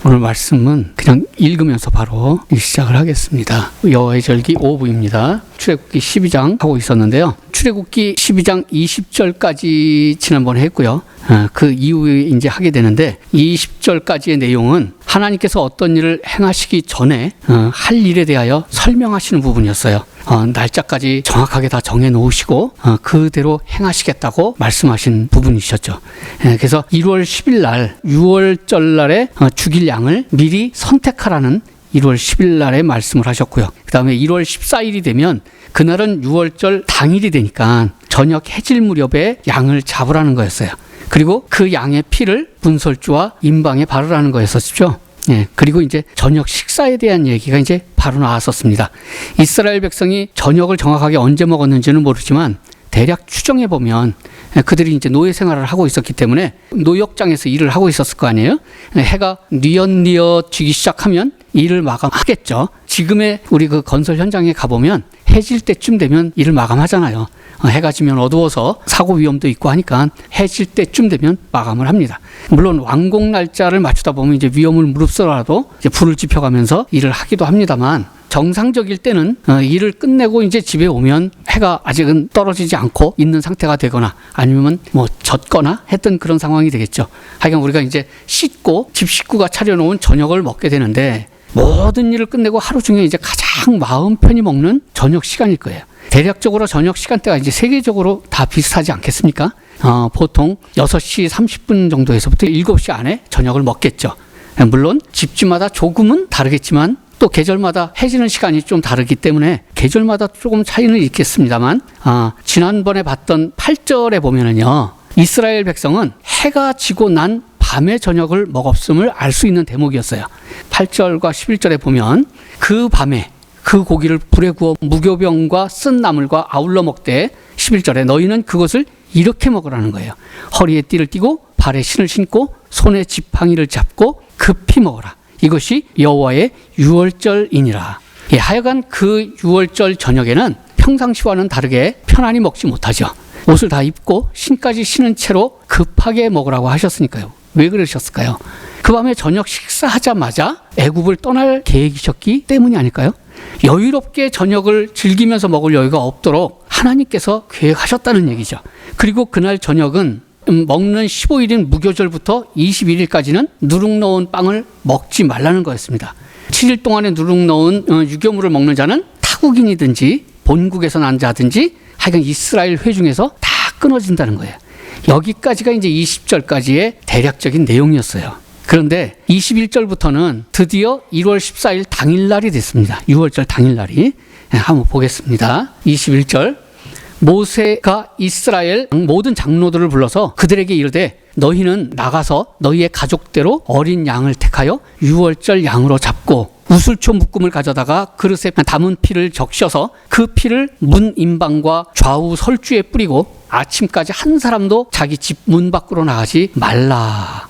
오늘 말씀은 그냥 읽으면서 바로 시작을 하겠습니다. 여호와의 절기 5부입니다. 출애굽기 12장 하고 있었는데요. 출애굽기 12장 20절까지 지난번에 했고요. 그 이후에 이제 하게 되는데 20절까지의 내용은 하나님께서 어떤 일을 행하시기 전에 할 일에 대하여 설명하시는 부분이었어요. 날짜까지 정확하게 다 정해 놓으시고 그대로 행하시겠다고 말씀하신 부분이셨죠. 그래서 1월 10일 날 6월절 날에 죽일 양을 미리 선택하라는 1월 10일 날에 말씀을 하셨고요. 그 다음에 1월 14일이 되면 그날은 6월절 당일이 되니까 저녁 해질 무렵에 양을 잡으라는 거였어요. 그리고 그 양의 피를 분솔주와 임방에 바르라는 거였었죠. 그리고 이제 저녁 식사에 대한 얘기가 이제 바로 나왔었습니다. 이스라엘 백성이 저녁을 정확하게 언제 먹었는지는 모르지만 대략 추정해 보면 그들이 이제 노예 생활을 하고 있었기 때문에 노역장에서 일을 하고 있었을 거 아니에요. 해가 뉘엿뉘엿 지기 시작하면 일을 마감하겠죠. 지금의 우리 그 건설 현장에 가보면 해질 때쯤 되면 일을 마감하잖아요. 해가 지면 어두워서 사고 위험도 있고 하니까 해질 때쯤 되면 마감을 합니다. 물론 완공 날짜를 맞추다 보면 이제 위험을 무릅쓰더라도 이제 불을 지펴가면서 일을 하기도 합니다만 정상적일 때는 일을 끝내고 이제 집에 오면 해가 아직은 떨어지지 않고 있는 상태가 되거나 아니면 뭐 젖거나 했던 그런 상황이 되겠죠. 하여간 우리가 이제 씻고 집 식구가 차려놓은 저녁을 먹게 되는데 모든 일을 끝내고 하루 중에 이제 가장 마음 편히 먹는 저녁 시간일 거예요. 대략적으로 저녁 시간대가 이제 세계적으로 다 비슷하지 않겠습니까? 보통 6시 30분 정도에서부터 7시 안에 저녁을 먹겠죠. 물론 집집마다 조금은 다르겠지만 또 계절마다 해지는 시간이 좀 다르기 때문에 계절마다 조금 차이는 있겠습니다만 지난번에 봤던 8절에 보면은요, 이스라엘 백성은 해가 지고 난 밤에 저녁을 먹었음을 알 수 있는 대목이었어요. 8절과 11절에 보면 그 밤에 그 고기를 불에 구워 무교병과 쓴 나물과 아울러 먹되 11절에 너희는 그것을 이렇게 먹으라는 거예요. 허리에 띠를 띠고 발에 신을 신고 손에 지팡이를 잡고 급히 먹어라. 이것이 여호와의 유월절이니라. 하여간 그 유월절 저녁에는 평상시와는 다르게 편안히 먹지 못하죠. 옷을 다 입고 신까지 신은 채로 급하게 먹으라고 하셨으니까요. 왜 그러셨을까요? 그 밤에 저녁 식사하자마자 애굽을 떠날 계획이셨기 때문이 아닐까요? 여유롭게 저녁을 즐기면서 먹을 여유가 없도록 하나님께서 계획하셨다는 얘기죠. 그리고 그날 저녁은 먹는 15일인 무교절부터 21일까지는 누룩 넣은 빵을 먹지 말라는 거였습니다. 7일 동안에 누룩 넣은 유교물을 먹는 자는 타국인이든지 본국에서 난 자든지 하여간 이스라엘 회중에서 다 끊어진다는 거예요. 여기까지가 이제 20절까지의 대략적인 내용이었어요. 그런데 21절부터는 드디어 1월 14일 당일날이 됐습니다. 6월절 당일날이. 한번 보겠습니다. 21절. 모세가 이스라엘 모든 장로들을 불러서 그들에게 이르되 너희는 나가서 너희의 가족대로 어린 양을 택하여 6월절 양으로 잡고 우슬초 묶음을 가져다가 그릇에 담은 피를 적셔서 그 피를 문 임방과 좌우 설주에 뿌리고 아침까지 한 사람도 자기 집 문 밖으로 나가지 말라.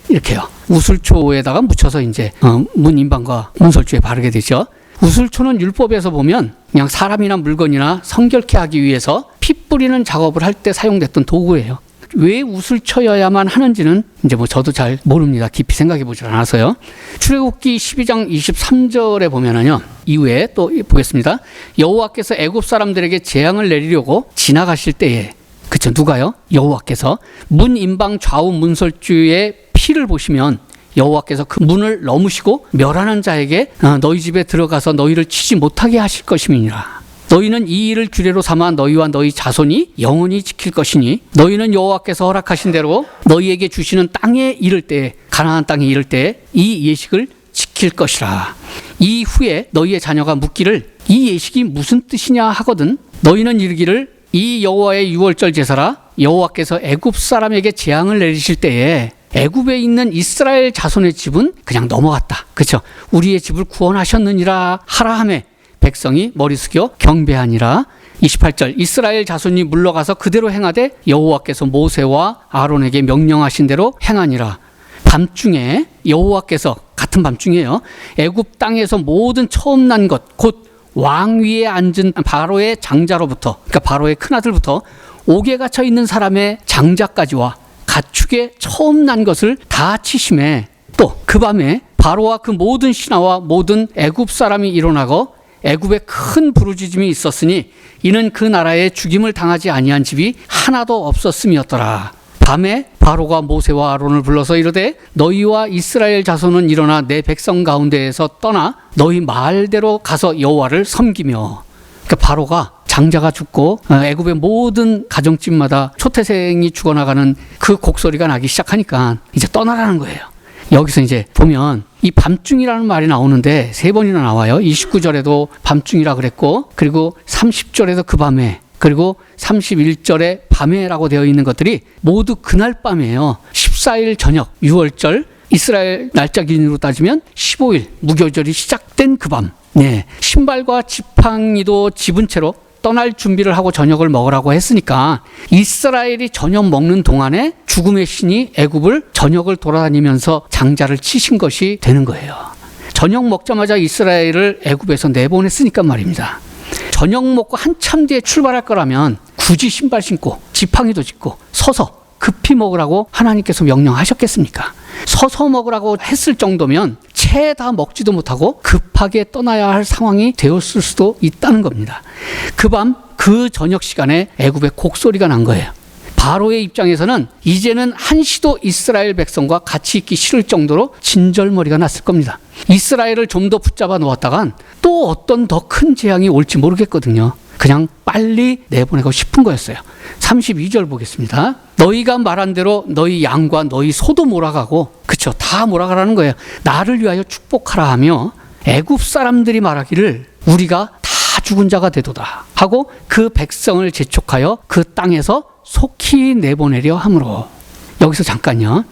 이렇게요. 우슬초에다가 묻혀서 이제 문 임방과 문설주에 바르게 되죠. 우슬초는 율법에서 보면 그냥 사람이나 물건이나 성결케 하기 위해서 피 뿌리는 작업을 할 때 사용됐던 도구예요. 왜 우슬초여야만 하는지는 이제 뭐 저도 잘 모릅니다. 깊이 생각해 보질 않아서요. 출애굽기 12장 23절에 보면은요, 이후에 또 보겠습니다. 여호와께서 애굽 사람들에게 재앙을 내리려고 지나가실 때에, 그쵸, 누가요? 여호와께서 문 임방 좌우 문설주의 피를 보시면 여호와께서 그 문을 넘으시고 멸하는 자에게 너희 집에 들어가서 너희를 치지 못하게 하실 것임이니라. 너희는 이 일을 규례로 삼아 너희와 너희 자손이 영원히 지킬 것이니 너희는 여호와께서 허락하신 대로 너희에게 주시는 땅에 이를 때, 가나안 땅에 이를 때 이 예식을 지킬 것이라. 이후에 너희의 자녀가 묻기를 이 예식이 무슨 뜻이냐 하거든 너희는 이르기를 이 여호와의 유월절 제사라. 여호와께서 애굽 사람에게 재앙을 내리실 때에 애굽에 있는 이스라엘 자손의 집은 그냥 넘어갔다. 그렇죠? 우리의 집을 구원하셨느니라 하라 하매 백성이 머리 숙여 경배하니라. 28절 이스라엘 자손이 물러가서 그대로 행하되 여호와께서 모세와 아론에게 명령하신 대로 행하니라. 밤중에 여호와께서, 같은 밤중이에요, 애굽 땅에서 모든 처음 난 것, 곧 왕위에 앉은 바로의 장자로부터, 그러니까 바로의 큰아들부터 옥에 갇혀 있는 사람의 장자까지와 가축의 처음 난 것을 다 치심에, 또 그 밤에 바로와 그 모든 신하와 모든 애굽 사람이 일어나고 애굽에 큰 부르짖음이 있었으니 이는 그 나라에 죽임을 당하지 아니한 집이 하나도 없었음이었더라. 밤에 바로가 모세와 아론을 불러서 이르되 너희와 이스라엘 자손은 일어나 내 백성 가운데에서 떠나 너희 말대로 가서 여호와를 섬기며. 그러니까 바로가 장자가 죽고 애굽의 모든 가정집마다 초태생이 죽어나가는 그 곡소리가 나기 시작하니까 이제 떠나라는 거예요. 여기서 이제 보면 이 밤중이라는 말이 나오는데 3번이나 나와요. 29절에도 밤중이라 그랬고, 그리고 30절에도 그 밤에, 그리고 31절에 밤에라고 되어 있는 것들이 모두 그날 밤이에요. 14일 저녁 6월절, 이스라엘 날짜 기준으로 따지면 15일 무교절이 시작된 그 밤. 네, 신발과 지팡이도 집은 채로 떠날 준비를 하고 저녁을 먹으라고 했으니까 이스라엘이 저녁 먹는 동안에 죽음의 신이 애굽을 저녁을 돌아다니면서 장자를 치신 것이 되는 거예요. 저녁 먹자마자 이스라엘을 애굽에서 내보냈으니까 말입니다. 저녁 먹고 한참 뒤에 출발할 거라면 굳이 신발 신고 지팡이도 짚고 서서 급히 먹으라고 하나님께서 명령하셨겠습니까? 서서 먹으라고 했을 정도면 채 다 먹지도 못하고 급하게 떠나야 할 상황이 되었을 수도 있다는 겁니다. 그 밤, 그 저녁 시간에 애굽의 곡소리가 난 거예요. 바로의 입장에서는 이제는 한시도 이스라엘 백성과 같이 있기 싫을 정도로 진절머리가 났을 겁니다. 이스라엘을 좀 더 붙잡아 놓았다간 또 어떤 더 큰 재앙이 올지 모르겠거든요. 그냥 빨리 내보내고 싶은 거였어요. 32절 보겠습니다. 너희가 말한 대로 너희 양과 너희 소도 몰아가고, 그쵸, 다 몰아가라는 거예요. 나를 위하여 축복하라 하며 애굽 사람들이 말하기를 우리가 다 죽은 자가 되도다 하고 그 백성을 재촉하여 그 땅에서 속히 내보내려 함으로. 여기서 잠깐요,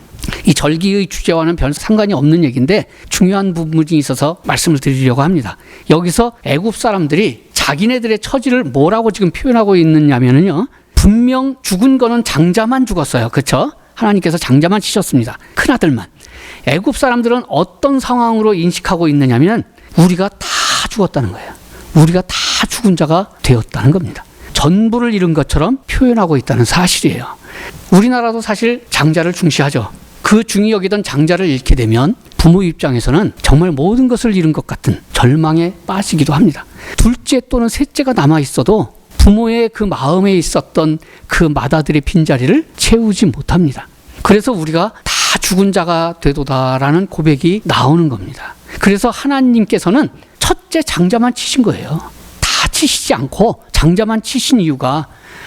이 절기의 주제와는 별 상관이 없는 얘기인데 중요한 부분이 있어서 말씀을 드리려고 합니다. 여기서 애굽 사람들이 자기네들의 처지를 뭐라고 지금 표현하고 있느냐면요, 분명 죽은 거는 장자만 죽었어요. 그렇죠? 하나님께서 장자만 치셨습니다. 큰아들만. 애굽 사람들은 어떤 상황으로 인식하고 있느냐면 우리가 다 죽었다는 거예요. 우리가 다 죽은 자가 되었다는 겁니다. 전부를 잃은 것처럼 표현하고 있다는 사실이에요. 우리나라도 사실 장자를 중시하죠. 그 중히 여기던 장자를 잃게 되면 부모 입장에서는 정말 모든 것을 잃은 것 같은 절망에 빠지기도 합니다. 둘째 또는 셋째가 남아 있어도 부모의 그 마음에 있었던 그 맏아들의 빈자리를 채우지 못합니다. 그래서 우리가 다 죽은 자가 되도다라는 고백이 나오는 겁니다. 그래서 하나님께서는 첫째 장자만 치신 거예요. 다 치시지 않고 장자만 치신 이유가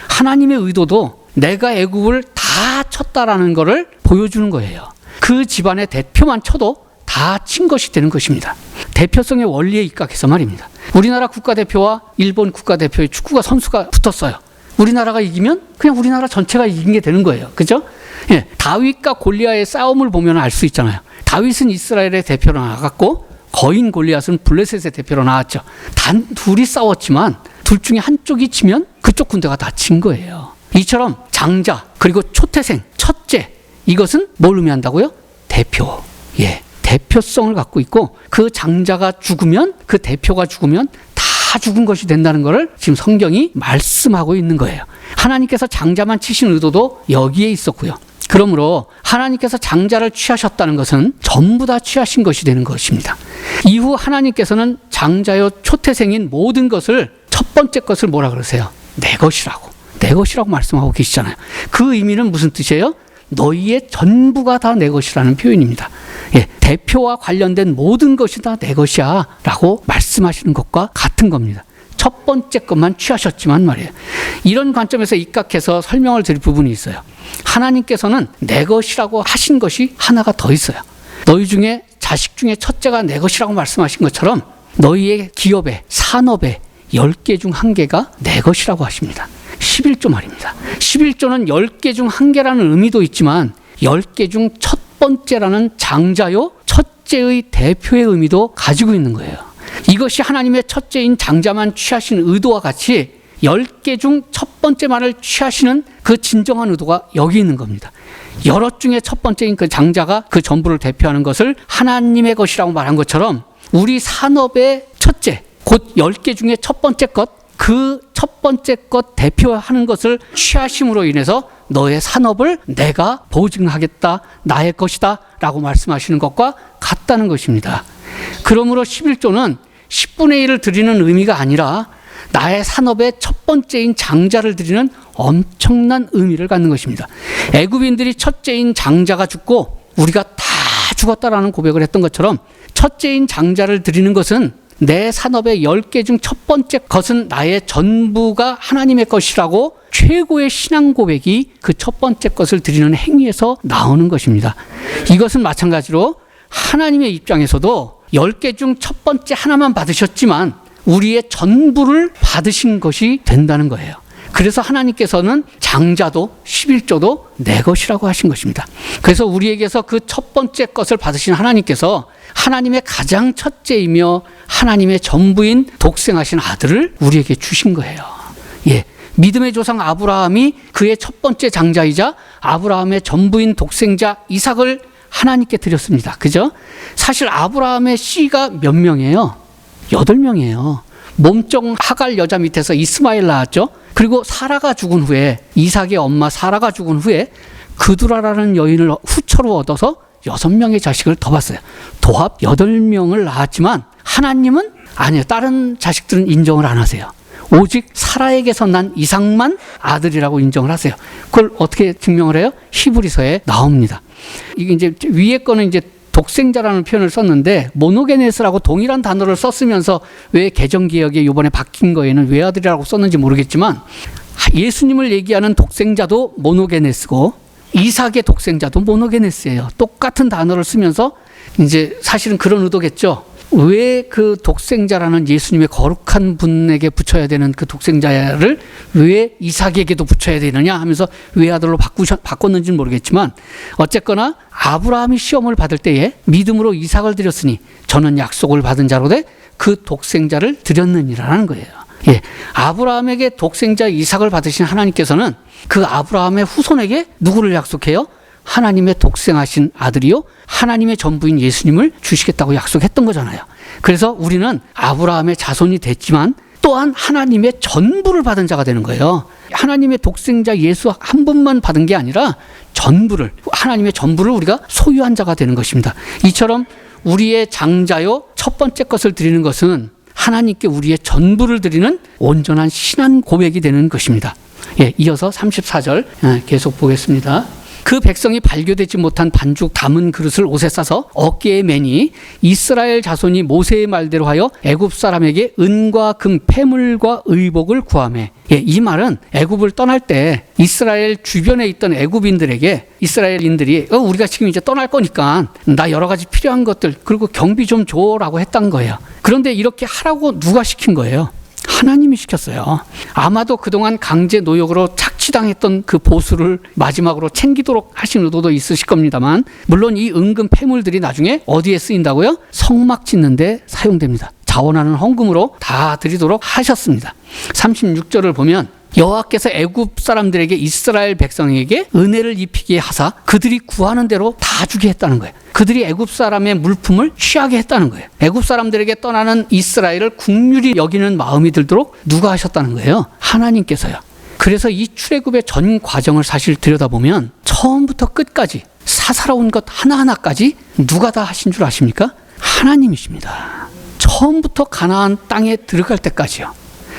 하나님의 의도도 내가 애굽을 다 쳤다라는 것을 보여주는 거예요. 그 집안의 대표만 쳐도 다 친 것이 되는 것입니다. 대표성의 원리에 입각해서 말입니다. 우리나라 국가대표와 일본 국가대표의 축구가 선수가 붙었어요. 우리나라가 이기면 그냥 우리나라 전체가 이긴 게 되는 거예요. 그죠? 예, 다윗과 골리앗의 싸움을 보면 알 수 있잖아요. 다윗은 이스라엘의 대표로 나갔고 거인 골리앗은 블레셋의 대표로 나왔죠. 단 둘이 싸웠지만 둘 중에 한쪽이 지면 그쪽 군대가 다 진 거예요. 이처럼 장자 그리고 초태생 첫째, 이것은 뭘 의미한다고요? 대표. 예, 대표성을 갖고 있고 그 장자가 죽으면, 그 대표가 죽으면 다 죽은 것이 된다는 것을 지금 성경이 말씀하고 있는 거예요. 하나님께서 장자만 치신 의도도 여기에 있었고요. 그러므로 하나님께서 장자를 취하셨다는 것은 전부 다 취하신 것이 되는 것입니다. 이후 하나님께서는 장자요 초태생인 모든 것을, 첫 번째 것을 뭐라 그러세요? 내 것이라고. 내 것이라고 말씀하고 계시잖아요. 그 의미는 무슨 뜻이에요? 너희의 전부가 다 내 것이라는 표현입니다. 예, 대표와 관련된 모든 것이 다 내 것이야 라고 말씀하시는 것과 같은 겁니다. 첫 번째 것만 취하셨지만 말이에요. 이런 관점에서 입각해서 설명을 드릴 부분이 있어요. 하나님께서는 내 것이라고 하신 것이 하나가 더 있어요. 너희 중에 자식 중에 첫째가 내 것이라고 말씀하신 것처럼 너희의 기업의, 산업의 10개 중 1개가 내 것이라고 하십니다. 11조 말입니다. 11조는 10개 중 1개라는 의미도 있지만 10개 중 첫 번째라는 장자요 첫째의 대표의 의미도 가지고 있는 거예요. 이것이 하나님의 첫째인 장자만 취하신 의도와 같이 10개 중 첫 번째만을 취하시는 그 진정한 의도가 여기 있는 겁니다. 여럿 중에 첫 번째인 그 장자가 그 전부를 대표하는 것을 하나님의 것이라고 말한 것처럼 우리 산업의 첫째, 곧 10개 중에 첫 번째 것, 그 첫 번째 것 대표하는 것을 취하심으로 인해서 너의 산업을 내가 보증하겠다, 나의 것이다 라고 말씀하시는 것과 같다는 것입니다. 그러므로 11조는 10분의 1을 드리는 의미가 아니라 나의 산업의 첫 번째인 장자를 드리는 엄청난 의미를 갖는 것입니다. 애굽인들이 첫째인 장자가 죽고 우리가 다 죽었다라는 고백을 했던 것처럼 첫째인 장자를 드리는 것은 내 산업의 10개 중 첫 번째 것은 나의 전부가 하나님의 것이라고 최고의 신앙 고백이 그 첫 번째 것을 드리는 행위에서 나오는 것입니다. 이것은 마찬가지로 하나님의 입장에서도 10개 중 첫 번째 하나만 받으셨지만 우리의 전부를 받으신 것이 된다는 거예요. 그래서 하나님께서는 장자도 11조도 내 것이라고 하신 것입니다. 그래서 우리에게서 그 첫 번째 것을 받으신 하나님께서 하나님의 가장 첫째이며 하나님의 전부인 독생하신 아들을 우리에게 주신 거예요. 예. 믿음의 조상 아브라함이 그의 첫 번째 장자이자 아브라함의 전부인 독생자 이삭을 하나님께 드렸습니다. 그죠? 사실 아브라함의 씨가 몇 명이에요? 8명이에요. 몸종 하갈 여자 밑에서 이스마엘 나왔죠. 그리고 사라가 죽은 후에, 이삭의 엄마 사라가 죽은 후에 그두라라는 여인을 후처로 얻어서 6명의 자식을 더 봤어요. 도합 8명을 낳았지만 하나님은 아니에요. 다른 자식들은 인정을 안 하세요. 오직 사라에게서 난 이삭만 아들이라고 인정을 하세요. 그걸 어떻게 증명을 해요? 히브리서에 나옵니다. 이게 이제 위에 거는 이제 독생자라는 표현을 썼는데 모노게네스라고 동일한 단어를 썼으면서 왜 개정개혁에 이번에 바뀐 거에는 외아들이라고 썼는지 모르겠지만 예수님을 얘기하는 독생자도 모노게네스고 이삭의 독생자도 모노게네스예요. 똑같은 단어를 쓰면서 이제 사실은 그런 의도겠죠. 왜 그 독생자라는 예수님의 거룩한 분에게 붙여야 되는 그 독생자를 왜 이삭에게도 붙여야 되느냐 하면서 외아들로 바꿨는지는 모르겠지만 어쨌거나 아브라함이 시험을 받을 때에 믿음으로 이삭을 드렸으니 저는 약속을 받은 자로 돼 그 독생자를 드렸느니라는 거예요. 예, 아브라함에게 독생자 이삭을 받으신 하나님께서는 그 아브라함의 후손에게 누구를 약속해요? 하나님의 독생하신 아들이요 하나님의 전부인 예수님을 주시겠다고 약속했던 거잖아요. 그래서 우리는 아브라함의 자손이 됐지만 또한 하나님의 전부를 받은 자가 되는 거예요. 하나님의 독생자 예수 한 분만 받은 게 아니라 전부를, 하나님의 전부를 우리가 소유한 자가 되는 것입니다. 이처럼 우리의 장자요 첫 번째 것을 드리는 것은 하나님께 우리의 전부를 드리는 온전한 신앙 고백이 되는 것입니다. 예, 이어서 34절 계속 보겠습니다. 그 백성이 발교되지 못한 반죽 담은 그릇을 옷에 싸서 어깨에 매니 이스라엘 자손이 모세의 말대로 하여 애굽 사람에게 은과 금 폐물과 의복을 구하매. 예, 이 말은 애굽을 떠날 때 이스라엘 주변에 있던 애굽인들에게 이스라엘인들이 우리가 지금 이제 떠날 거니까 나 여러 가지 필요한 것들 그리고 경비 좀 줘라고 했던 거예요. 그런데 이렇게 하라고 누가 시킨 거예요? 하나님이 시켰어요. 아마도 그동안 강제 노역으로 착취당했던 그 보수를 마지막으로 챙기도록 하신 의도도 있으실 겁니다만 물론 이 은금 폐물들이 나중에 어디에 쓰인다고요? 성막 짓는 데 사용됩니다. 자원하는 헌금으로 다 드리도록 하셨습니다. 36절을 보면 여호와께서 애굽 사람들에게 이스라엘 백성에게 은혜를 입히게 하사 그들이 구하는 대로 다 주게 했다는 거예요. 그들이 애굽 사람의 물품을 취하게 했다는 거예요. 애굽 사람들에게 떠나는 이스라엘을 국률이 여기는 마음이 들도록 누가 하셨다는 거예요? 하나님께서요. 그래서 이 출애굽의 전 과정을 사실 들여다보면 처음부터 끝까지 사사로운 것 하나하나까지 누가 다 하신 줄 아십니까? 하나님이십니다. 처음부터 가나안 땅에 들어갈 때까지요.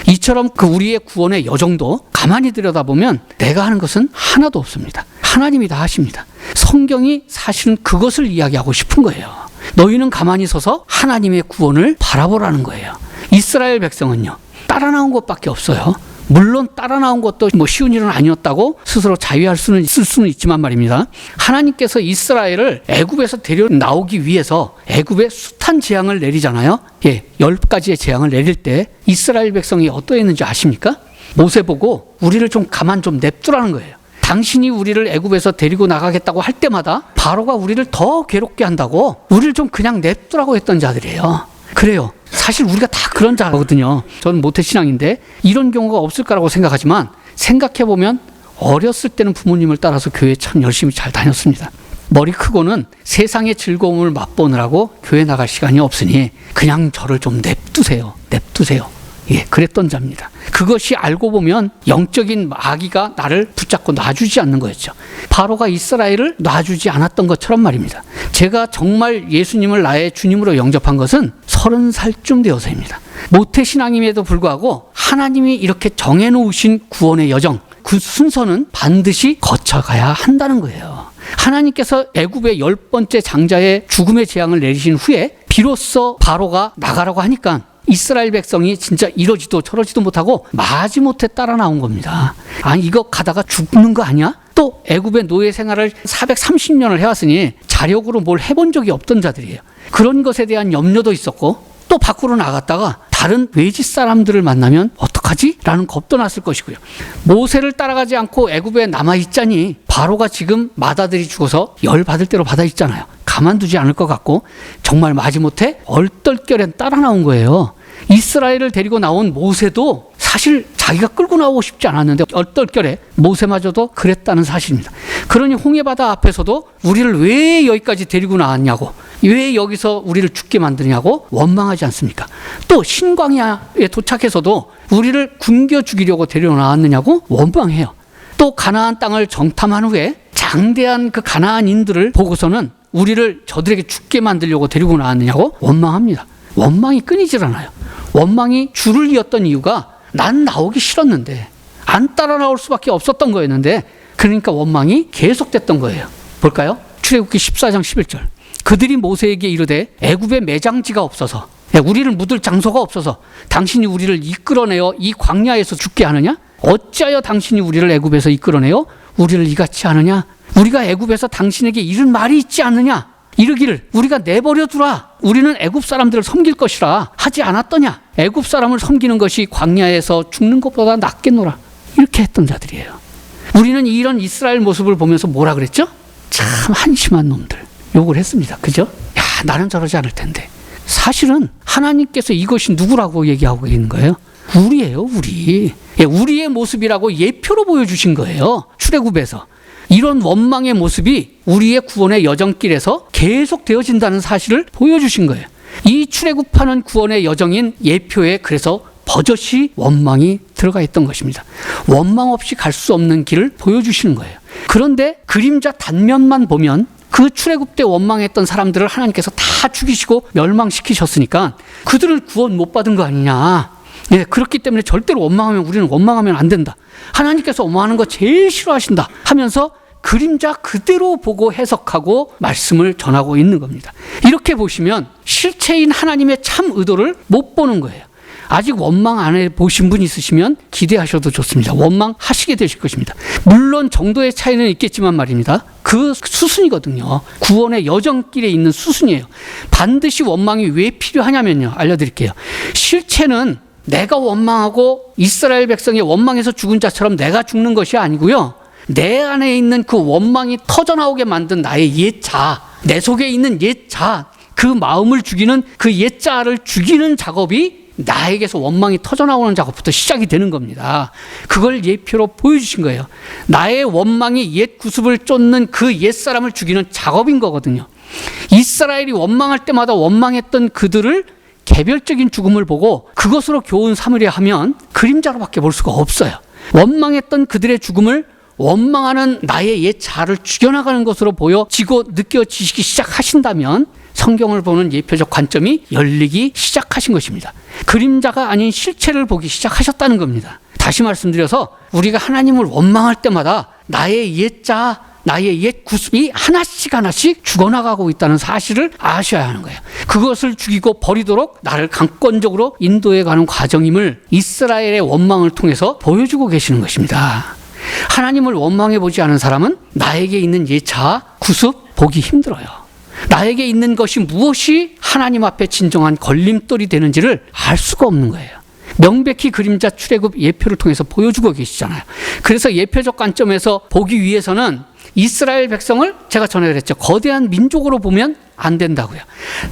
이처럼 그 우리의 구원의 여정도 가만히 들여다보면 내가 하는 것은 하나도 없습니다. 하나님이 다 하십니다. 성경이 사실은 그것을 이야기하고 싶은 거예요. 너희는 가만히 서서 하나님의 구원을 바라보라는 거예요. 이스라엘 백성은요, 따라 나온 것밖에 없어요. 물론 따라 나온 것도 뭐 쉬운 일은 아니었다고 스스로 자위할 수는 있을 수는 있지만 말입니다. 하나님께서 이스라엘을 애굽에서 데려 나오기 위해서 애굽에 숱한 재앙을 내리잖아요. 예, 10가지의 재앙을 내릴 때 이스라엘 백성이 어떠했는지 아십니까? 모세 보고 우리를 좀 가만 좀 냅두라는 거예요. 당신이 우리를 애굽에서 데리고 나가겠다고 할 때마다 바로가 우리를 더 괴롭게 한다고 우리를 좀 그냥 냅두라고 했던 자들이에요. 그래요. 사실 우리가 다 그런 자거든요. 저는 모태신앙인데 이런 경우가 없을 거라고 생각하지만 생각해보면 어렸을 때는 부모님을 따라서 교회 참 열심히 잘 다녔습니다. 머리 크고는 세상의 즐거움을 맛보느라고 교회 나갈 시간이 없으니 그냥 저를 좀 냅두세요. 예, 그랬던 자입니다. 그것이 알고 보면 영적인 마귀가 나를 붙잡고 놔주지 않는 거였죠. 바로가 이스라엘을 놔주지 않았던 것처럼 말입니다. 제가 정말 예수님을 나의 주님으로 영접한 것은 30살쯤 되어서입니다. 모태신앙임에도 불구하고 하나님이 이렇게 정해놓으신 구원의 여정, 그 순서는 반드시 거쳐가야 한다는 거예요. 하나님께서 애굽의 10번째 장자의 죽음의 재앙을 내리신 후에 비로소 바로가 나가라고 하니까 이스라엘 백성이 진짜 이러지도 저러지도 못하고 마지못해 따라 나온 겁니다. 아니 이거 가다가 죽는 거 아니야? 또 애굽의 노예 생활을 430년을 해왔으니 자력으로 뭘 해본 적이 없던 자들이에요. 그런 것에 대한 염려도 있었고 또 밖으로 나갔다가 다른 외지 사람들을 만나면 어떡하지? 라는 겁도 났을 것이고요. 모세를 따라가지 않고 애굽에 남아있자니 바로가 지금 맏아들이 죽어서 열받을 대로 받아있잖아요. 가만두지 않을 것 같고 정말 마지못해 얼떨결에 따라 나온 거예요. 이스라엘을 데리고 나온 모세도 사실 자기가 끌고 나오고 싶지 않았는데 얼떨결에 모세마저도 그랬다는 사실입니다. 그러니 홍해바다 앞에서도 우리를 왜 여기까지 데리고 나왔냐고, 왜 여기서 우리를 죽게 만드냐고 원망하지 않습니까? 또 신광야에 도착해서도 우리를 굶겨 죽이려고 데리고 나왔느냐고 원망해요. 또 가나안 땅을 정탐한 후에 장대한 그 가나안인들을 보고서는 우리를 저들에게 죽게 만들려고 데리고 나왔느냐고 원망합니다. 원망이 끊이질 않아요. 원망이 줄을 이었던 이유가 난 나오기 싫었는데 안 따라 나올 수밖에 없었던 거였는데 그러니까 원망이 계속됐던 거예요. 볼까요? 출애굽기 14장 11절. 그들이 모세에게 이르되 애굽에 매장지가 없어서, 우리를 묻을 장소가 없어서 당신이 우리를 이끌어내어 이 광야에서 죽게 하느냐? 어찌하여 당신이 우리를 애굽에서 이끌어내어 우리를 이같이 하느냐? 우리가 애굽에서 당신에게 이른 말이 있지 않느냐? 이르기를 우리가 내버려 두라. 우리는 애굽 사람들을 섬길 것이라 하지 않았더냐? 애굽 사람을 섬기는 것이 광야에서 죽는 것보다 낫겠노라. 이렇게 했던 자들이에요. 우리는 이런 이스라엘 모습을 보면서 뭐라 그랬죠? 참 한심한 놈들. 욕을 했습니다. 그죠? 야, 나는 저러지 않을 텐데. 사실은 하나님께서 이것이 누구라고 얘기하고 있는 거예요? 우리예요, 우리. 우리의 모습이라고 예표로 보여주신 거예요. 출애굽에서. 이런 원망의 모습이 우리의 구원의 여정길에서 계속 되어진다는 사실을 보여주신 거예요. 이 출애굽하는 구원의 여정인 예표에 그래서 버젓이 원망이 들어가 있던 것입니다. 원망 없이 갈 수 없는 길을 보여주시는 거예요. 그런데 그림자 단면만 보면 그 출애굽 때 원망했던 사람들을 하나님께서 다 죽이시고 멸망시키셨으니까 그들은 구원 못 받은 거 아니냐. 예, 그렇기 때문에 절대로 우리는 원망하면 안 된다. 하나님께서 원망하는 거 제일 싫어하신다 하면서 그림자 그대로 보고 해석하고 말씀을 전하고 있는 겁니다. 이렇게 보시면 실체인 하나님의 참 의도를 못 보는 거예요. 아직 원망 안 해보신 분 있으시면 기대하셔도 좋습니다. 원망하시게 되실 것입니다. 물론 정도의 차이는 있겠지만 말입니다. 그 수순이거든요. 구원의 여정길에 있는 수순이에요. 반드시 원망이 왜 필요하냐면요. 알려드릴게요. 실체는 내가 원망하고 이스라엘 백성이 원망해서 죽은 자처럼 내가 죽는 것이 아니고요. 내 안에 있는 그 원망이 터져나오게 만든 나의 옛자, 내 속에 있는 옛자, 그 마음을 죽이는 그 옛자를 죽이는 작업이 나에게서 원망이 터져나오는 작업부터 시작이 되는 겁니다. 그걸 예표로 보여주신 거예요. 나의 원망이 옛 구습을 쫓는 그 옛사람을 죽이는 작업인 거거든요. 이스라엘이 원망할 때마다 원망했던 그들을 개별적인 죽음을 보고 그것으로 교훈 삼으려 하면 그림자로밖에 볼 수가 없어요. 원망했던 그들의 죽음을 원망하는 나의 옛 자를 죽여나가는 것으로 보여지고 느껴지기 시작하신다면 성경을 보는 예표적 관점이 열리기 시작하신 것입니다. 그림자가 아닌 실체를 보기 시작하셨다는 겁니다. 다시 말씀드려서 우리가 하나님을 원망할 때마다 나의 옛 자, 나의 옛 구습이 하나씩 죽어나가고 있다는 사실을 아셔야 하는 거예요. 그것을 죽이고 버리도록 나를 강권적으로 인도해가는 과정임을 이스라엘의 원망을 통해서 보여주고 계시는 것입니다. 하나님을 원망해 보지 않은 사람은 나에게 있는 옛 자, 구습 보기 힘들어요. 나에게 있는 것이 무엇이 하나님 앞에 진정한 걸림돌이 되는지를 알 수가 없는 거예요. 명백히 그림자 출애굽 예표를 통해서 보여주고 계시잖아요. 그래서 예표적 관점에서 보기 위해서는 이스라엘 백성을 제가 전에 그랬죠. 거대한 민족으로 보면 안 된다고요.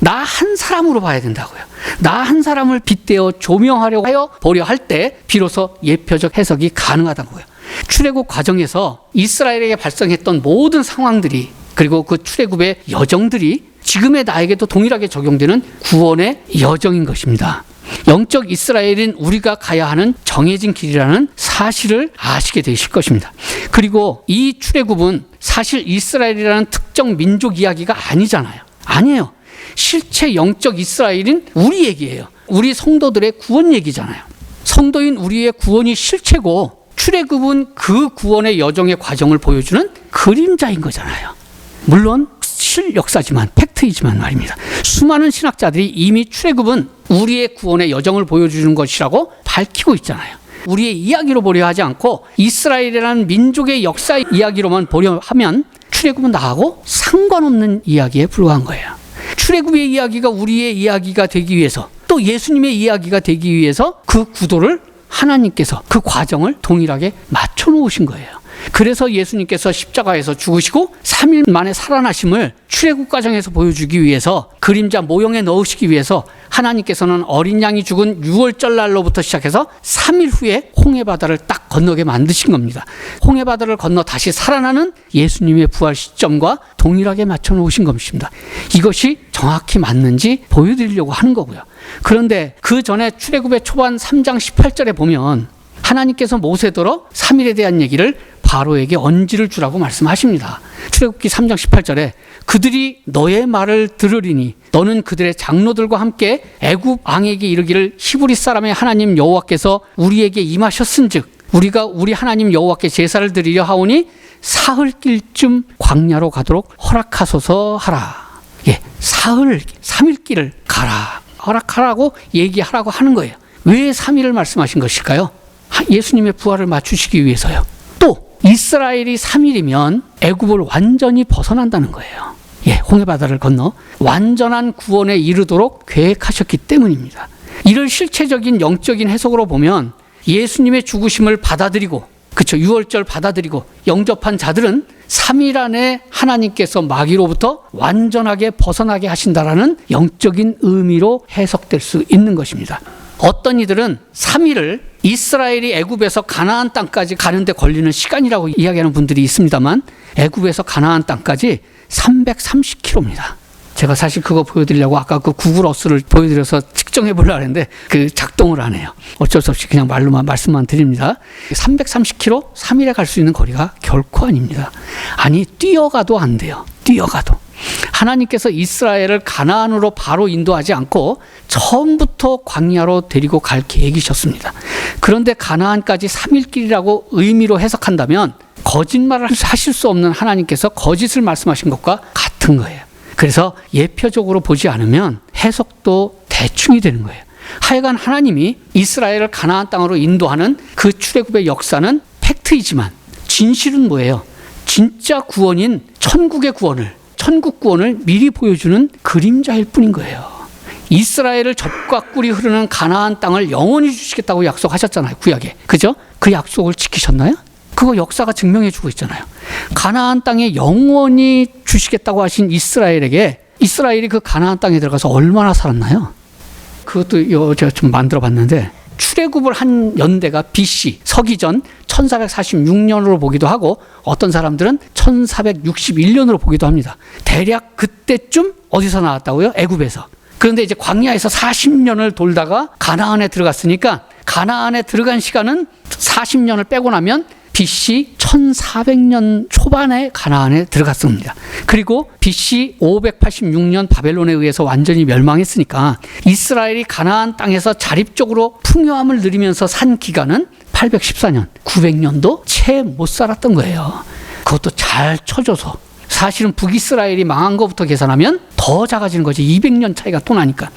나 한 사람으로 봐야 된다고요. 나 한 사람을 빗대어 조명하려고 하여 보려 할 때 비로소 예표적 해석이 가능하다고요. 출애굽 과정에서 이스라엘에게 발생했던 모든 상황들이, 그리고 그 출애굽의 여정들이 지금의 나에게도 동일하게 적용되는 구원의 여정인 것입니다. 영적 이스라엘인 우리가 가야 하는 정해진 길이라는 사실을 아시게 되실 것입니다. 그리고 이 출애굽은 사실 이스라엘이라는 특정 민족 이야기가 아니잖아요. 아니에요. 실체 영적 이스라엘인 우리 얘기예요. 우리 성도들의 구원 얘기잖아요. 성도인 우리의 구원이 실체고, 출애굽은 그 구원의 여정의 과정을 보여주는 그림자인 거잖아요. 물론 실역사지만, 팩트이지만 말입니다. 수많은 신학자들이 이미 출애굽은 우리의 구원의 여정을 보여주는 것이라고 밝히고 있잖아요. 우리의 이야기로 보려 하지 않고 이스라엘이라는 민족의 역사 이야기로만 보려 하면 출애굽은 나하고 상관없는 이야기에 불과한 거예요. 출애굽의 이야기가 우리의 이야기가 되기 위해서, 또 예수님의 이야기가 되기 위해서 그 구도를 하나님께서, 그 과정을 동일하게 맞춰 놓으신 거예요. 그래서 예수님께서 십자가에서 죽으시고 3일 만에 살아나심을 출애굽 과정에서 보여주기 위해서, 그림자 모형에 넣으시기 위해서 하나님께서는 어린 양이 죽은 6월절 날로부터 시작해서 3일 후에 홍해바다를 딱 건너게 만드신 겁니다. 홍해바다를 건너 다시 살아나는 예수님의 부활 시점과 동일하게 맞춰 놓으신 것입니다. 이것이 정확히 맞는지 보여드리려고 하는 거고요. 그런데 그 전에 출애굽의 초반 3장 18절에 보면 하나님께서 모세더러 3일에 대한 얘기를 바로에게 언지를 주라고 말씀하십니다. 출애굽기 3장 18절에 그들이 너의 말을 들으리니 너는 그들의 장로들과 함께 애굽 왕에게 이르기를 히브리 사람의 하나님 여호와께서 우리에게 임하셨은즉 우리가 우리 하나님 여호와께 제사를 드리려 하오니 사흘길쯤 광야로 가도록 허락하소서 하라. 예, 사흘, 3일길을 가라, 허락하라고 얘기하라고 하는 거예요. 왜 3일을 말씀하신 것일까요? 예수님의 부활을 맞추시기 위해서요. 또 이스라엘이 3일이면 애굽을 완전히 벗어난다는 거예요. 예, 홍해바다를 건너 완전한 구원에 이르도록 계획하셨기 때문입니다. 이를 실체적인 영적인 해석으로 보면 예수님의 죽으심을 받아들이고, 그렇죠, 6월절 받아들이고 영접한 자들은 3일 안에 하나님께서 마귀로부터 완전하게 벗어나게 하신다라는 영적인 의미로 해석될 수 있는 것입니다. 어떤 이들은 3일을 이스라엘이 애굽에서 가나안 땅까지 가는데 걸리는 시간이라고 이야기하는 분들이 있습니다만, 애굽에서 가나안 땅까지 330km입니다. 제가 사실 그거 보여드리려고 아까 그 구글 어스를 보여드려서 측정해 보려고 했는데 그 작동을 안 해요. 어쩔 수 없이 그냥 말로만 말씀만 드립니다. 330km, 3일에 갈 수 있는 거리가 결코 아닙니다. 아니, 뛰어가도 안 돼요. 뛰어가도. 하나님께서 이스라엘을 가나안으로 바로 인도하지 않고 처음부터 광야로 데리고 갈 계획이셨습니다. 그런데 가나안까지 3일길이라고 의미로 해석한다면 거짓말을 하실 수 없는 하나님께서 거짓을 말씀하신 것과 같은 거예요. 그래서 예표적으로 보지 않으면 해석도 대충이 되는 거예요. 하여간 하나님이 이스라엘을 가나안 땅으로 인도하는 그 출애굽의 역사는 팩트이지만 진실은 뭐예요? 진짜 구원인 천국의 구원을, 천국 구원을 미리 보여주는 그림자일 뿐인 거예요. 이스라엘을 젖과 꿀이 흐르는 가나안 땅을 영원히 주시겠다고 약속하셨잖아요, 구약에. 그죠? 그 약속을 지키셨나요? 그거 역사가 증명해 주고 있잖아요. 가나안 땅에 영원히 주시겠다고 하신 이스라엘에게, 이스라엘이 그 가나안 땅에 들어가서 얼마나 살았나요? 그것도 제가 좀 만들어 봤는데, 출애굽을 한 연대가 BC, 서기전 1446년으로 보기도 하고 어떤 사람들은 1461년으로 보기도 합니다. 대략 그때쯤 어디서 나왔다고요? 애굽에서. 그런데 이제 광야에서 40년을 돌다가 가나안에 들어갔으니까 가나안에 들어간 시간은 40년을 빼고 나면 BC 1400년 초반에 가나안에 들어갔습니다. 그리고 BC 586년 바벨론에 의해서 완전히 멸망했으니까 이스라엘이 가나안 땅에서 자립적으로 풍요함을 누리면서 산 기간은 814년, 900년도 채 못 살았던 거예요. 그것도 잘 쳐줘서. 사실은 북이스라엘이 망한 것부터 계산하면 더 작아지는 거지. 200년 차이가 또 나니까.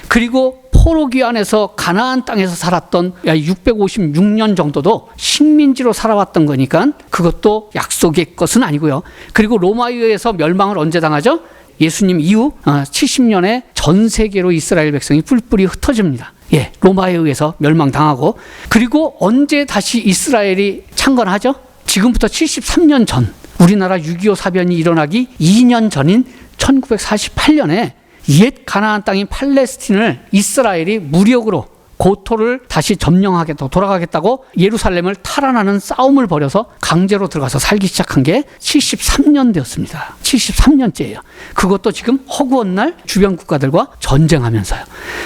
그리고 포로기환에서 가나안 땅에서 살았던 656년 정도도 식민지로 살아왔던 거니까 그것도 약속의 것은 아니고요. 그리고 로마에 의해서 멸망을 언제 당하죠? 예수님 이후 70년에 전 세계로 이스라엘 백성이 뿔뿔이 흩어집니다. 예, 로마에 의해서 멸망당하고, 그리고 언제 다시 이스라엘이 창건하죠? 지금부터 73년 전, 우리나라 6.25 사변이 일어나기 2년 전인 1948년에 옛 가나안 땅인 팔레스틴을 이스라엘이 무력으로 고토를 다시 점령하겠다고 돌아가겠다고 예루살렘을 탈환하는 싸움을 벌여서 강제로 들어가서 살기 시작한 게 73년대였습니다. 73년째예요. 그것도 지금 허구한 날 주변 국가들과 전쟁하면서요.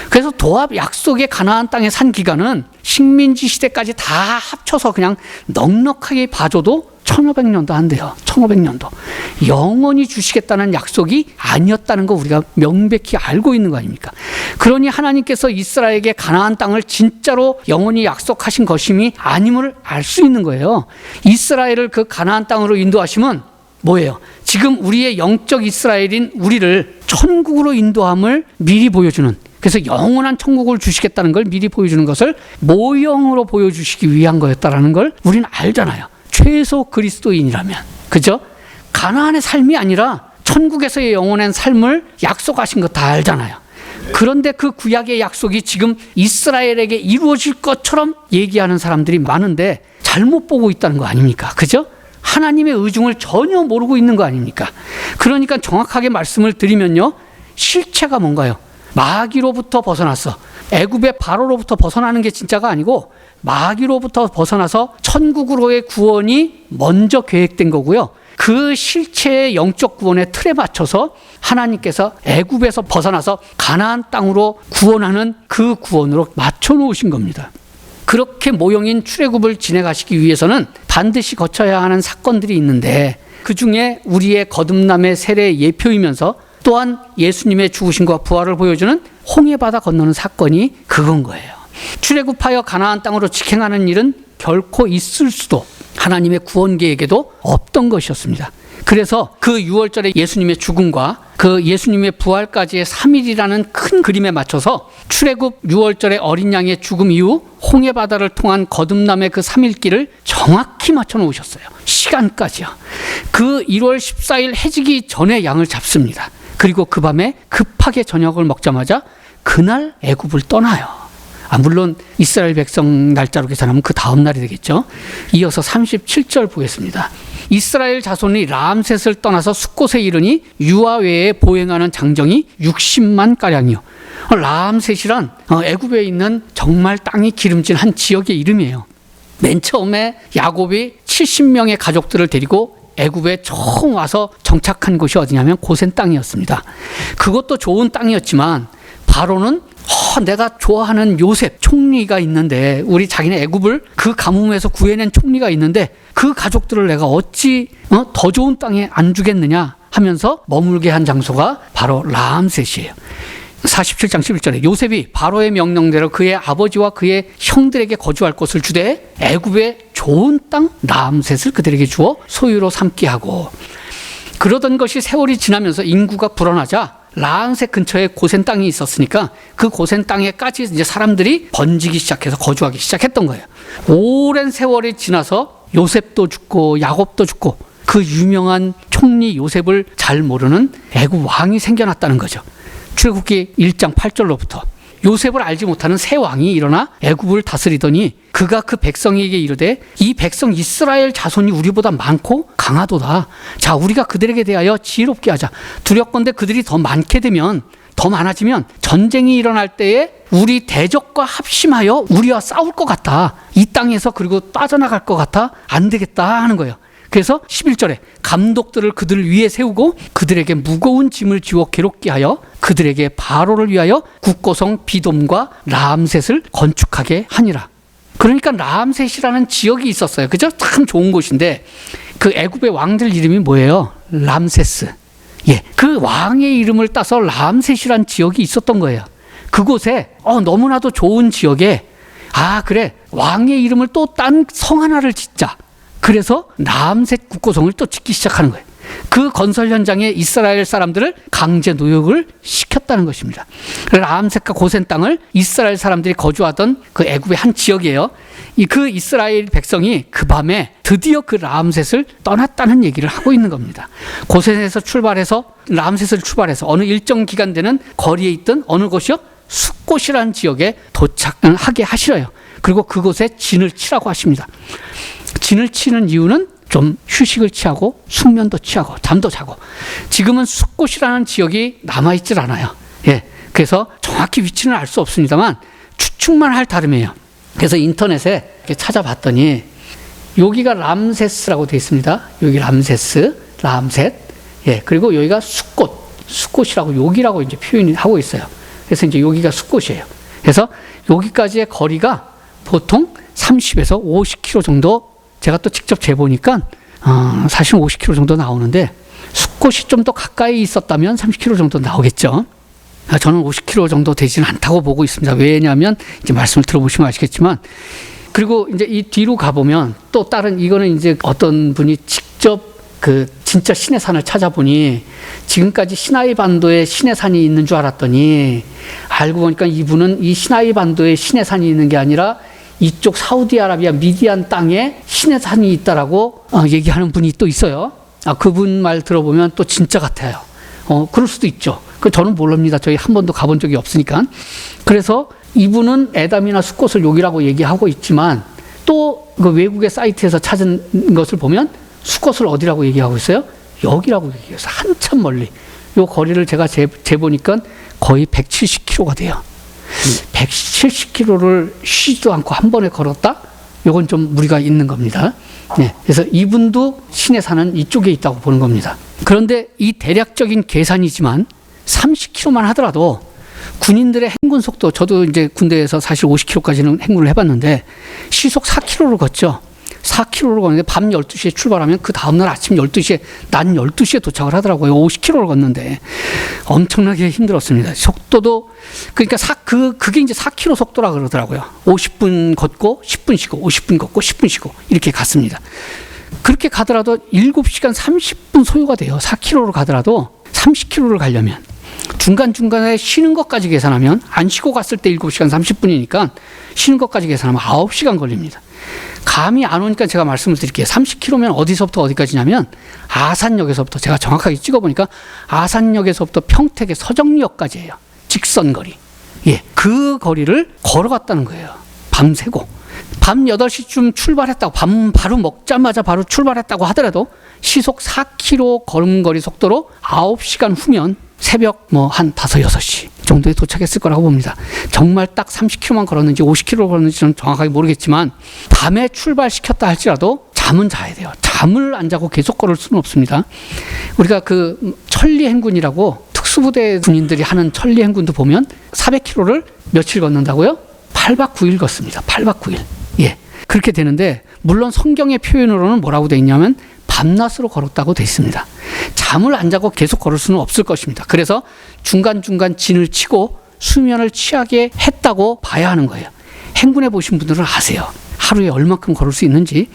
그래서 도합 약속의 가나안 땅에 산 기간은 식민지 시대까지 다 합쳐서 그냥 넉넉하게 봐줘도 1500년도 안 돼요. 1500년도. 영원히 주시겠다는 약속이 아니었다는 거 우리가 명백히 알고 있는 거 아닙니까? 그러니 하나님께서 이스라엘에게 가나안 땅을 진짜로 영원히 약속하신 것임이 아님을 알 수 있는 거예요. 이스라엘을 그 가나안 땅으로 인도하시면 뭐예요? 지금 우리의 영적 이스라엘인 우리를 천국으로 인도함을 미리 보여주는, 그래서 영원한 천국을 주시겠다는 걸 미리 보여주는 것을 모형으로 보여주시기 위한 거였다라는 걸 우리는 알잖아요. 최소 그리스도인이라면. 그죠? 가나안의 삶이 아니라 천국에서의 영원한 삶을 약속하신 거 다 알잖아요. 그런데 그 구약의 약속이 지금 이스라엘에게 이루어질 것처럼 얘기하는 사람들이 많은데 잘못 보고 있다는 거 아닙니까? 그죠? 하나님의 의중을 전혀 모르고 있는 거 아닙니까? 그러니까 정확하게 말씀을 드리면요, 실체가 뭔가요? 마귀로부터 벗어났어. 애굽의 바로로부터 벗어나는 게 진짜가 아니고 마귀로부터 벗어나서 천국으로의 구원이 먼저 계획된 거고요. 그 실체의 영적 구원의 틀에 맞춰서 하나님께서 애굽에서 벗어나서 가나안 땅으로 구원하는 그 구원으로 맞춰 놓으신 겁니다. 그렇게 모형인 출애굽을 진행하시기 위해서는 반드시 거쳐야 하는 사건들이 있는데, 그 중에 우리의 거듭남의 세례 예표이면서 또한 예수님의 죽으심과 부활을 보여주는 홍해바다 건너는 사건이 그건 거예요. 출애굽하여 가나안 땅으로 직행하는 일은 결코 있을 수도, 하나님의 구원 계획에도 없던 것이었습니다. 그래서 그 6월절의 예수님의 죽음과 그 예수님의 부활까지의 3일이라는 큰 그림에 맞춰서 출애굽 6월절의 어린 양의 죽음 이후 홍해바다를 통한 거듭남의 그 3일길을 정확히 맞춰 놓으셨어요. 시간까지요. 그 1월 14일 해지기 전에 양을 잡습니다. 그리고 그 밤에 급하게 저녁을 먹자마자 그날 애굽을 떠나요. 물론 이스라엘 백성 날짜로 계산하면 그 다음 날이 되겠죠. 이어서 37절 보겠습니다. 이스라엘 자손이 람셋을 떠나서 숫곳에 이르니 유아 외에 보행하는 장정이 60만 가량이요. 람셋이란 애굽에 있는 정말 땅이 기름진 한 지역의 이름이에요. 맨 처음에 야곱이 70명의 가족들을 데리고 애굽에 처음 와서 정착한 곳이 어디냐면 고센 땅이었습니다. 그것도 좋은 땅이었지만 바로는 내가 좋아하는 요셉 총리가 있는데, 우리 자기네 애굽을 그 가뭄에서 구해낸 총리가 있는데 그 가족들을 내가 어찌 더 좋은 땅에 안 주겠느냐 하면서 머물게 한 장소가 바로 람셋이에요. 47장 11절에 요셉이 바로의 명령대로 그의 아버지와 그의 형들에게 거주할 곳을 주되 애굽의 좋은 땅 람셋을 그들에게 주어 소유로 삼게 하고, 그러던 것이 세월이 지나면서 인구가 불어나자 람셋 근처에 고센 땅이 있었으니까 그 고센 땅에까지 이제 사람들이 번지기 시작해서 거주하기 시작했던 거예요. 오랜 세월이 지나서 요셉도 죽고 야곱도 죽고 그 유명한 총리 요셉을 잘 모르는 애굽 왕이 생겨났다는 거죠. 출애굽기 1장 8절로부터 요셉을 알지 못하는 새 왕이 일어나 애굽을 다스리더니 그가 그 백성에게 이르되 이 백성 이스라엘 자손이 우리보다 많고 강하도다. 자, 우리가 그들에게 대하여 지혜롭게 하자. 두렵건대 그들이 더 많아지면 전쟁이 일어날 때에 우리 대적과 합심하여 우리와 싸울 것 같다. 이 땅에서 그리고 빠져나갈 것 같아. 안 되겠다 하는 거예요. 그래서 11절에 감독들을 그들 위에 세우고 그들에게 무거운 짐을 지워 괴롭게 하여 그들에게 바로를 위하여 국고성 비돔과 람셋을 건축하게 하니라. 그러니까 람셋이라는 지역이 있었어요. 그죠? 참 좋은 곳인데 그 애굽의 왕들 이름이 뭐예요? 람세스. 예, 그 왕의 이름을 따서 람셋이라는 지역이 있었던 거예요. 그곳에 너무나도 좋은 지역에 그래, 왕의 이름을 또 딴 성 하나를 짓자. 그래서 람셋 국고성을 또 짓기 시작하는 거예요. 그 건설 현장에 이스라엘 사람들을 강제 노역을 시켰다는 것입니다. 람셋과 고센 땅을 이스라엘 사람들이 거주하던 그 애굽의 한 지역이에요. 그 이스라엘 백성이 그 밤에 드디어 그 람셋을 떠났다는 얘기를 하고 있는 겁니다. 고센에서 출발해서 람셋을 출발해서 어느 일정 기간 되는 거리에 있던 어느 곳이요? 숫곳이라는 지역에 도착을 하게 하시려요. 그리고 그곳에 진을 치라고 하십니다. 진을 치는 이유는 좀 휴식을 취하고 숙면도 취하고 잠도 자고. 지금은 숫곳이라는 지역이 남아있질 않아요. 예, 그래서 정확히 위치는 알 수 없습니다만 추측만 할 따름이에요. 그래서 인터넷에 이렇게 찾아봤더니 여기가 람세스라고 되어 있습니다. 여기 람셋. 예, 그리고 여기가 숫꽃이라고 여기라고 이제 표현하고 있어요. 그래서 이제 여기가 숫꽃이에요. 그래서 여기까지의 거리가 보통 30에서 50km 정도, 제가 또 직접 재보니까 사실 50km 정도 나오는데 숫꽃이 좀 더 가까이 있었다면 30km 정도 나오겠죠. 저는 50km 정도 되지는 않다고 보고 있습니다. 왜냐하면 이제 말씀을 들어보시면 아시겠지만, 그리고 이제 이 뒤로 가보면 또 다른, 이거는 이제 어떤 분이 직접 그 진짜 신의 산을 찾아보니 지금까지 시나이 반도에 신의 산이 있는 줄 알았더니 알고 보니까 이분은 이 시나이 반도에 신의 산이 있는 게 아니라 이쪽 사우디아라비아 미디안 땅에 신의 산이 있다라고 얘기하는 분이 또 있어요. 그분 말 들어보면 또 진짜 같아요. 그럴 수도 있죠. 저는 모릅니다. 저희 한 번도 가본 적이 없으니까. 그래서 이분은 에담이나 숫꽃을 여기라고 얘기하고 있지만 또 그 외국의 사이트에서 찾은 것을 보면 숫꽃을 어디라고 얘기하고 있어요? 여기라고 얘기해서 한참 멀리. 요 거리를 제가 재보니까 거의 170km가 돼요. 170km를 쉬지도 않고 한 번에 걸었다? 요건 좀 무리가 있는 겁니다. 네, 그래서 이분도 신의 산은 이쪽에 있다고 보는 겁니다. 그런데 이 대략적인 계산이지만 30km만 하더라도 군인들의 행군 속도, 저도 이제 군대에서 사실 50km까지는 행군을 해봤는데 시속 4km를 걷죠. 4km를 걷는데 밤 12시에 출발하면 그 다음날 아침 12시에, 낮 12시에 도착을 하더라고요. 50km를 걷는데 엄청나게 힘들었습니다. 속도도, 그러니까 그게 이제 4km 속도라 그러더라고요. 50분 걷고 10분 쉬고 50분 걷고 10분 쉬고 이렇게 갔습니다. 그렇게 가더라도 7시간 30분 소요가 돼요. 4km로 가더라도 30km를 가려면 중간중간에 쉬는 것까지 계산하면, 안 쉬고 갔을 때 7시간 30분이니까 쉬는 것까지 계산하면 9시간 걸립니다. 감이 안 오니까 제가 말씀을 드릴게요. 30km면 어디서부터 어디까지냐면 아산역에서부터, 제가 정확하게 찍어보니까 아산역에서부터 평택의 서정리역까지예요. 직선거리. 예, 그 거리를 걸어갔다는 거예요. 밤새고. 밤 8시쯤 출발했다고, 밤 바로 먹자마자 바로 출발했다고 하더라도 시속 4km 걸음걸이 속도로 9시간 후면 새벽 한 5, 6시 정도에 도착했을 거라고 봅니다. 정말 딱 30km만 걸었는지 50km 걸었는지 저는 정확하게 모르겠지만 밤에 출발시켰다 할지라도 잠은 자야 돼요. 잠을 안 자고 계속 걸을 수는 없습니다. 우리가 그 천리행군이라고 특수부대 군인들이 하는 천리행군도 보면 400km를 며칠 걷는다고요? 8박 9일 걷습니다. 8박 9일. 예. 그렇게 되는데, 물론 성경의 표현으로는 뭐라고 되어 있냐면 밤낮으로 걸었다고 되어 있습니다. 잠을 안 자고 계속 걸을 수는 없을 것입니다. 그래서 중간중간 진을 치고 수면을 취하게 했다고 봐야 하는 거예요. 행군해 보신 분들은 아세요. 하루에 얼마큼 걸을 수 있는지.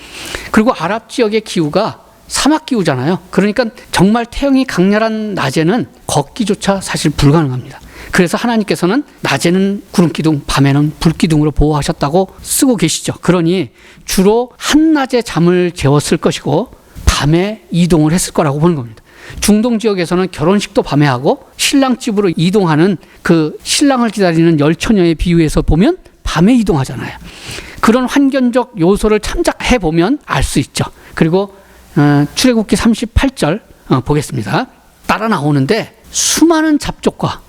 그리고 아랍 지역의 기후가 사막 기후잖아요. 그러니까 정말 태양이 강렬한 낮에는 걷기조차 사실 불가능합니다. 그래서 하나님께서는 낮에는 구름기둥, 밤에는 불기둥으로 보호하셨다고 쓰고 계시죠. 그러니 주로 한낮에 잠을 재웠을 것이고 밤에 이동을 했을 거라고 보는 겁니다. 중동 지역에서는 결혼식도 밤에 하고 신랑 집으로 이동하는 그 신랑을 기다리는 열처녀의 비유에서 보면 밤에 이동하잖아요. 그런 환경적 요소를 참작해 보면 알 수 있죠. 그리고 출애굽기 38절 보겠습니다. 따라 나오는데 수많은 잡족과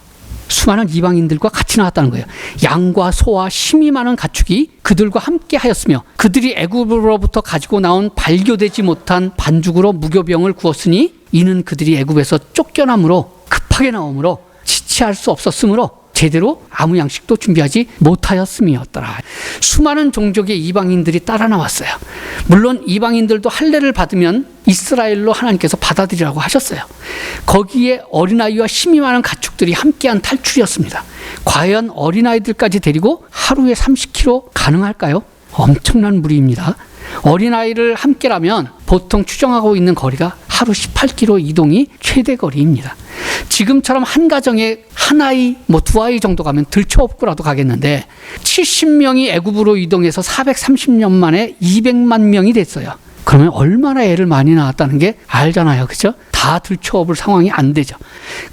수많은 이방인들과 같이 나왔다는 거예요. 양과 소와 힘이 많은 가축이 그들과 함께 하였으며 그들이 애굽으로부터 가지고 나온 발교되지 못한 반죽으로 무교병을 구웠으니 이는 그들이 애굽에서 쫓겨남으로 급하게 나오므로 지체할 수 없었으므로 제대로 아무 양식도 준비하지 못하였음이었더라. 수많은 종족의 이방인들이 따라 나왔어요. 물론 이방인들도 할례를 받으면 이스라엘로 하나님께서 받아들이라고 하셨어요. 거기에 어린아이와 힘이 많은 가축들이 함께한 탈출이었습니다. 과연 어린아이들까지 데리고 하루에 30km 가능할까요? 엄청난 무리입니다. 어린아이를 함께라면 보통 추정하고 있는 거리가 하루 18km 이동이 최대 거리입니다. 지금처럼 한 가정에 한 아이, 두 아이 정도 가면 들쳐업고라도 가겠는데 70명이 애굽으로 이동해서 430년 만에 200만 명이 됐어요. 그러면 얼마나 애를 많이 낳았다는 게 알잖아요. 그죠? 다 들쳐업을 상황이 안 되죠.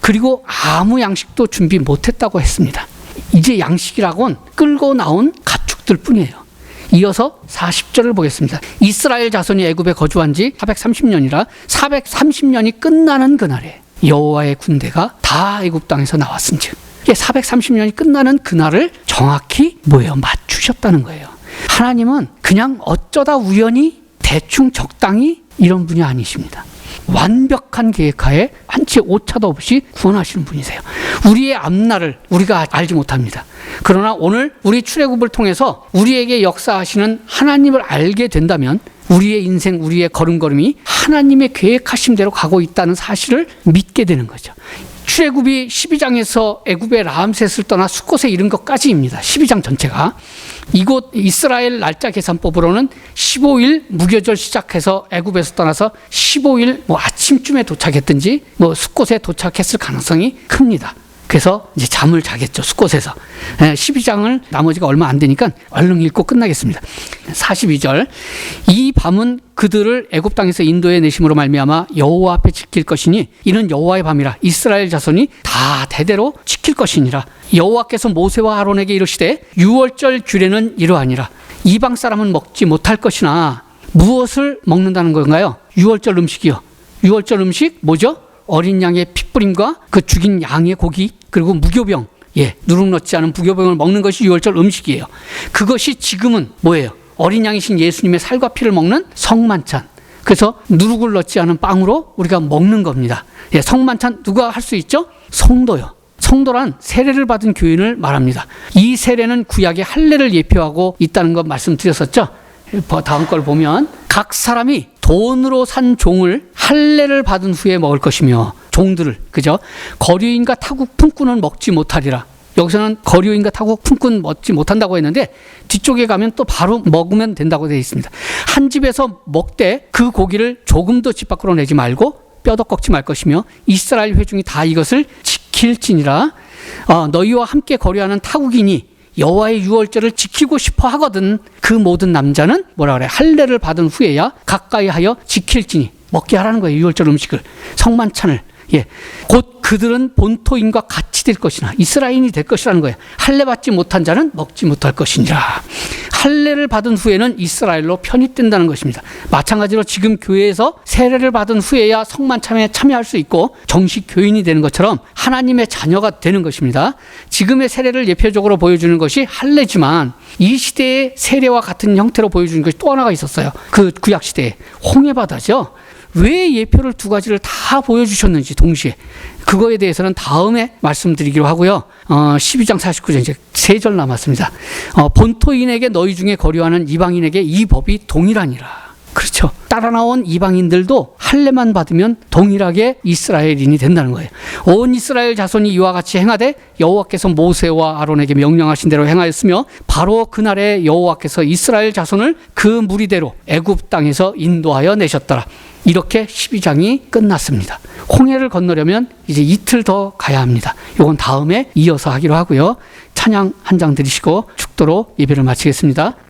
그리고 아무 양식도 준비 못했다고 했습니다. 이제 양식이라곤 끌고 나온 가축들 뿐이에요. 이어서 40절을 보겠습니다. 이스라엘 자손이 애굽에 거주한 지 430년이라 430년이 끝나는 그날에 여호와의 군대가 다 애굽 땅에서 나왔은즉 430년이 끝나는 그날을 정확히 맞추셨다는 거예요. 하나님은 그냥 어쩌다 우연히 대충 적당히 이런 분이 아니십니다. 완벽한 계획하에 한치 오차도 없이 구원하시는 분이세요. 우리의 앞날을 우리가 알지 못합니다. 그러나 오늘 우리 출애굽을 통해서 우리에게 역사하시는 하나님을 알게 된다면 우리의 인생, 우리의 걸음걸음이 하나님의 계획하심대로 가고 있다는 사실을 믿게 되는 거죠. 출애굽이 12장에서 애굽의 라암셋을 떠나 숫곳에 이른 것까지입니다. 12장 전체가. 이곳 이스라엘 날짜 계산법으로는 15일 무교절 시작해서 애굽에서 떠나서 15일 아침쯤에 도착했든지 숫곳에 도착했을 가능성이 큽니다. 그래서 이제 잠을 자겠죠, 숫곳에서. 12장을 나머지가 얼마 안 되니까 얼른 읽고 끝나겠습니다. 42절. 이 밤은 그들을 애굽 땅에서 인도해 내심으로 말미암아 여호와 앞에 지킬 것이니 이는 여호와의 밤이라. 이스라엘 자손이 다 대대로 지킬 것이니라. 여호와께서 모세와 아론에게 이르시되 유월절 규례는 이러하니라. 이방 사람은 먹지 못할 것이나. 무엇을 먹는다는 건가요? 유월절 음식이요. 유월절 음식 뭐죠? 어린 양의 핏부림과 그 죽인 양의 고기, 그리고 무교병, 누룩 넣지 않은 무교병을 먹는 것이 유월절 음식이에요. 그것이 지금은 뭐예요? 어린 양이신 예수님의 살과 피를 먹는 성만찬. 그래서 누룩을 넣지 않은 빵으로 우리가 먹는 겁니다. 성만찬 누가 할 수 있죠? 성도요. 성도란 세례를 받은 교인을 말합니다. 이 세례는 구약의 할례를 예표하고 있다는 것 말씀드렸었죠. 다음 걸 보면 각 사람이 돈으로 산 종을 할례를 받은 후에 먹을 것이며, 종들을, 그죠? 거류인과 타국 품꾼은 먹지 못하리라. 여기서는 거류인과 타국 품꾼 먹지 못한다고 했는데 뒤쪽에 가면 또 바로 먹으면 된다고 되어 있습니다. 한 집에서 먹되 그 고기를 조금도 집 밖으로 내지 말고 뼈도 꺾지 말 것이며 이스라엘 회중이 다 이것을 지킬지니라. 너희와 함께 거류하는 타국인이 여호와의 유월절을 지키고 싶어 하거든 그 모든 남자는 뭐라 그래? 할례를 받은 후에야 가까이 하여 지킬지니. 먹게 하라는 거예요. 유월절 음식을, 성만찬을. 곧 그들은 본토인과 같이 될 것이나 이스라엘인이 될 것이라는 거예요. 할례 받지 못한 자는 먹지 못할 것이니라. 할례를 받은 후에는 이스라엘로 편입된다는 것입니다. 마찬가지로 지금 교회에서 세례를 받은 후에야 성만찬에 참여할 수 있고 정식 교인이 되는 것처럼 하나님의 자녀가 되는 것입니다. 지금의 세례를 예표적으로 보여주는 것이 할례지만 이 시대의 세례와 같은 형태로 보여주는 것이 또 하나가 있었어요. 그 구약 시대에 홍해바다죠. 왜 예표를 두 가지를 다 보여주셨는지 동시에, 그거에 대해서는 다음에 말씀드리기로 하고요. 12장 49절 이제 3절 남았습니다. 본토인에게 너희 중에 거류하는 이방인에게 이 법이 동일하니라. 그렇죠. 따라 나온 이방인들도 할례만 받으면 동일하게 이스라엘인이 된다는 거예요. 온 이스라엘 자손이 이와 같이 행하되 여호와께서 모세와 아론에게 명령하신 대로 행하였으며 바로 그날에 여호와께서 이스라엘 자손을 그 무리대로 애굽 땅에서 인도하여 내셨더라. 이렇게 12장이 끝났습니다. 홍해를 건너려면 이제 이틀 더 가야 합니다. 이건 다음에 이어서 하기로 하고요. 찬양 한 장 드리시고 축도로 예배를 마치겠습니다.